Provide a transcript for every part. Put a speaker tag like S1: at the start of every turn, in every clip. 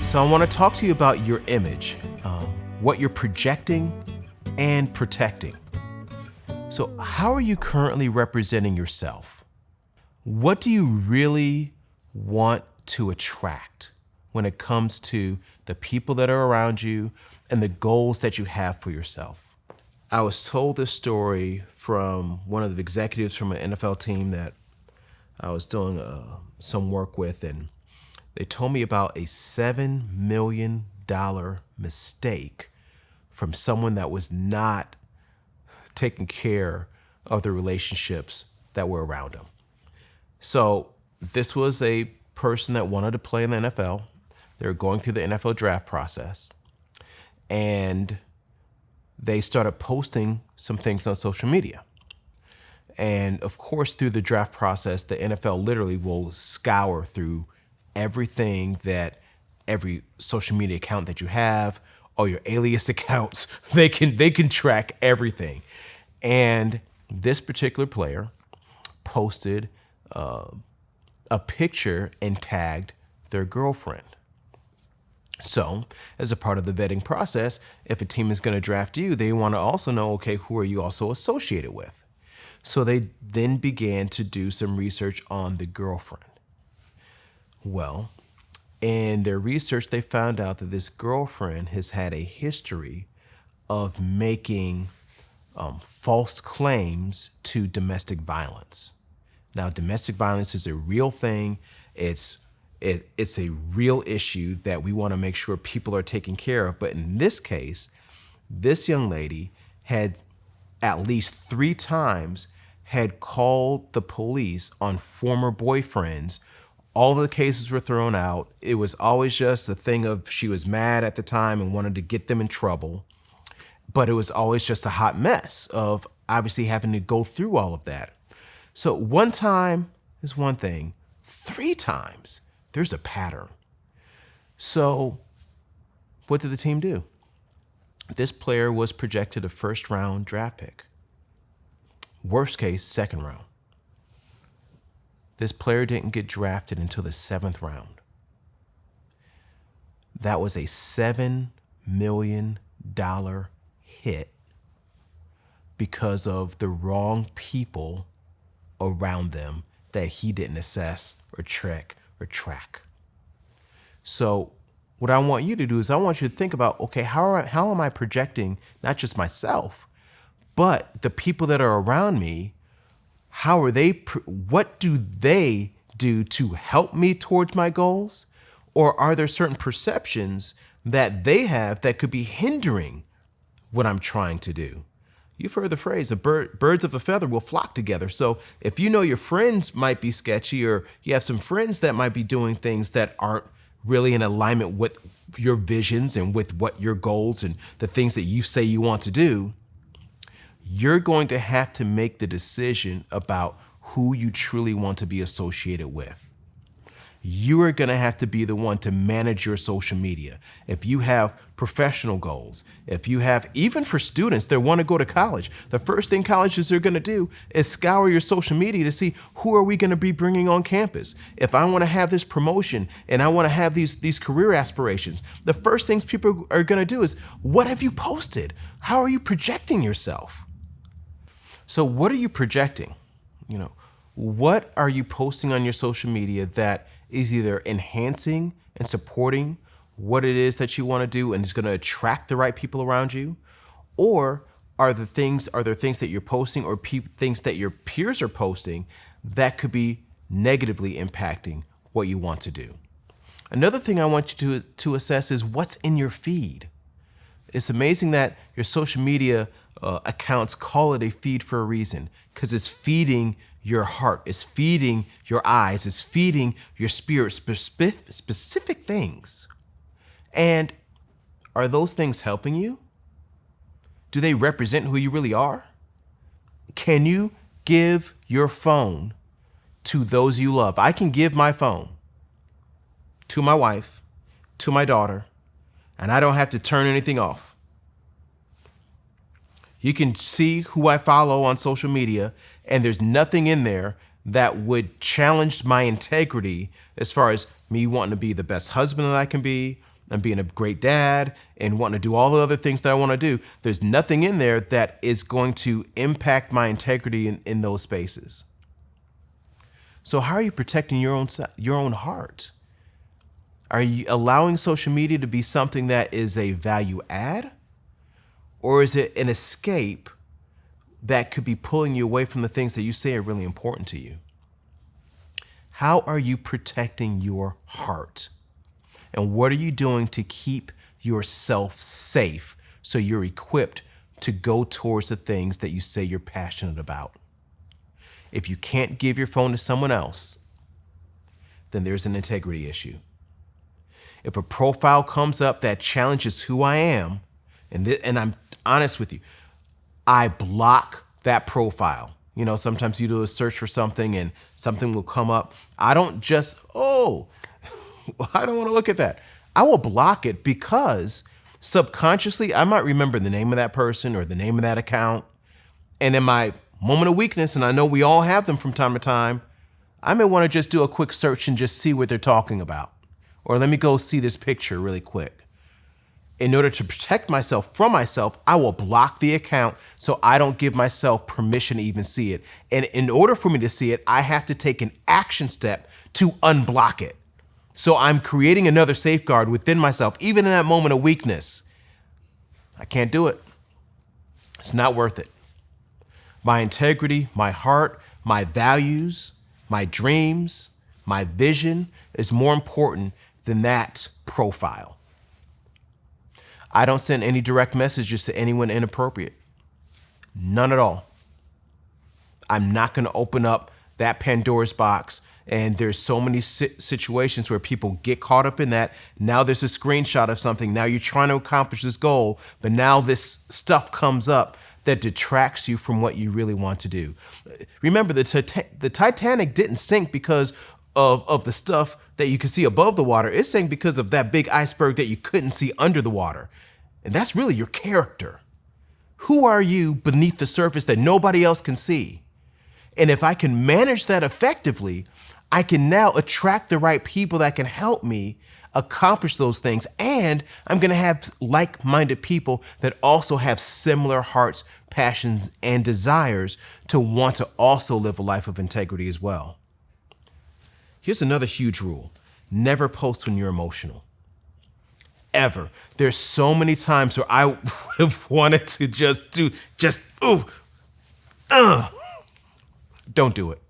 S1: So I want to talk to you about your image, what you're projecting and protecting. So how are you currently representing yourself? What do you really want to attract when it comes to the people that are around you and the goals that you have for yourself? I was told this story from one of the executives from an NFL team that I was doing some work with, and they told me about a $7 million mistake from someone that was not taking care of the relationships that were around them. So this was a person that wanted to play in the NFL. They were going through the NFL draft process, and they started posting some things on social media. And of course, through the draft process, the NFL literally will scour through everything, that every social media account that you have, all your alias accounts, they can track everything. And this particular player posted a picture and tagged their girlfriend. So as a part of the vetting process, if a team is going to draft you, they want to also know, okay, who are you also associated with? So they then began to do some research on the girlfriend. Well, in their research, they found out that this girlfriend has had a history of making false claims to domestic violence. Now, domestic violence is a real thing. It's a real issue that we want to make sure people are taken care of. But in this case, this young lady had at least 3 times had called the police on former boyfriends. All the cases were thrown out. It was always just a thing of she was mad at the time and wanted to get them in trouble. But it was always just a hot mess of obviously having to go through all of that. So one time is one thing. 3 times, there's a pattern. So what did the team do? This player was projected a first-round draft pick. Worst case, second round. This player didn't get drafted until the 7th round. That was a $7 million hit because of the wrong people around them that he didn't assess or track. So what I want you to do is I want you to think about, okay, how am I projecting not just myself, but the people that are around me? What do they do to help me towards my goals? Or are there certain perceptions that they have that could be hindering what I'm trying to do? You've heard the phrase, birds of a feather will flock together. So if you know your friends might be sketchy, or you have some friends that might be doing things that aren't really in alignment with your visions and with what your goals and the things that you say you want to do, you're going to have to make the decision about who you truly want to be associated with. You are going to have to be the one to manage your social media. If you have professional goals, if you have, even for students that want to go to college, the first thing colleges are going to do is scour your social media to see who are we going to be bringing on campus. If I want to have this promotion and I want to have these career aspirations, the first things people are going to do is, what have you posted? How are you projecting yourself? So what are you projecting? What are you posting on your social media that is either enhancing and supporting what it is that you want to do and is going to attract the right people around you? Or are there things that you're posting or things that your peers are posting that could be negatively impacting what you want to do? Another thing I want you to assess is what's in your feed. It's amazing that your social media accounts call it a feed for a reason, because it's feeding your heart, it's feeding your eyes, it's feeding your spirit specific things. And are those things helping you? Do they represent who you really are? Can you give your phone to those you love? I can give my phone to my wife, to my daughter, and I don't have to turn anything off. You can see who I follow on social media, and there's nothing in there that would challenge my integrity as far as me wanting to be the best husband that I can be, and being a great dad and wanting to do all the other things that I want to do, there's nothing in there that is going to impact my integrity in those spaces. So how are you protecting your own heart? Are you allowing social media to be something that is a value add? Or is it an escape that could be pulling you away from the things that you say are really important to you? How are you protecting your heart? And what are you doing to keep yourself safe so you're equipped to go towards the things that you say you're passionate about? If you can't give your phone to someone else, then there's an integrity issue. If a profile comes up that challenges who I am, and I'm honest with you, I block that profile. You know, sometimes you do a search for something and something will come up. I don't just, I don't want to look at that. I will block it because subconsciously I might remember the name of that person or the name of that account. And in my moment of weakness, and I know we all have them from time to time, I may want to just do a quick search and just see what they're talking about. Or let me go see this picture really quick. In order to protect myself from myself, I will block the account so I don't give myself permission to even see it. And in order for me to see it, I have to take an action step to unblock it. So I'm creating another safeguard within myself, even in that moment of weakness. I can't do it. It's not worth it. My integrity, my heart, my values, my dreams, my vision is more important than that profile. I don't send any direct messages to anyone inappropriate. None at all. I'm not going to open up that Pandora's box. And there's so many situations where people get caught up in that. Now there's a screenshot of something. Now you're trying to accomplish this goal, but now this stuff comes up that detracts you from what you really want to do. Remember, the Titanic didn't sink because of the stuff that you can see above the water. It sank because of that big iceberg that you couldn't see under the water. And that's really your character. Who are you beneath the surface that nobody else can see? And if I can manage that effectively, I can now attract the right people that can help me accomplish those things. And I'm going to have like-minded people that also have similar hearts, passions, and desires to want to also live a life of integrity as well. Here's another huge rule. Never post when you're emotional. Ever. There's so many times where I have wanted to don't do it.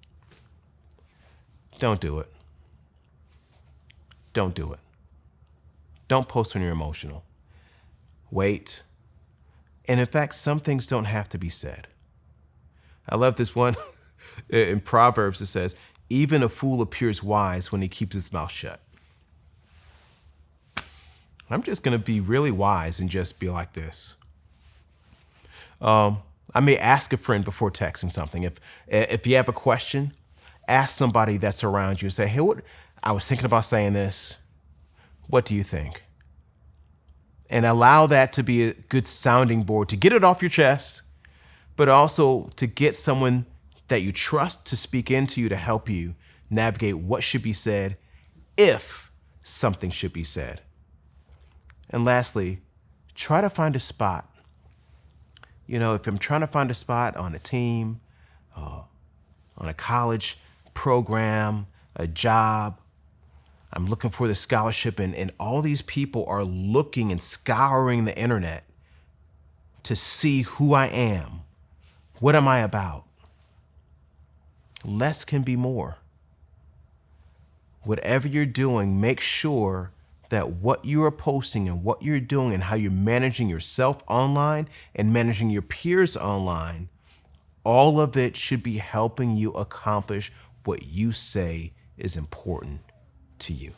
S1: Don't do it. Don't do it. Don't post when you're emotional. Wait. And in fact, some things don't have to be said. I love this one in Proverbs. It says, even a fool appears wise when he keeps his mouth shut. I'm just going to be really wise and just be like this. I may ask a friend before texting something. If you have a question, ask somebody that's around you and say, hey, I was thinking about saying this. What do you think? And allow that to be a good sounding board to get it off your chest, but also to get someone that you trust to speak into you to help you navigate what should be said if something should be said. And lastly, try to find a spot. You know, if I'm trying to find a spot on a team, on a college program, a job, I'm looking for the scholarship, and all these people are looking and scouring the internet to see who I am. What am I about? Less can be more. Whatever you're doing, make sure that what you are posting and what you're doing and how you're managing yourself online and managing your peers online, all of it should be helping you accomplish what you say is important to you.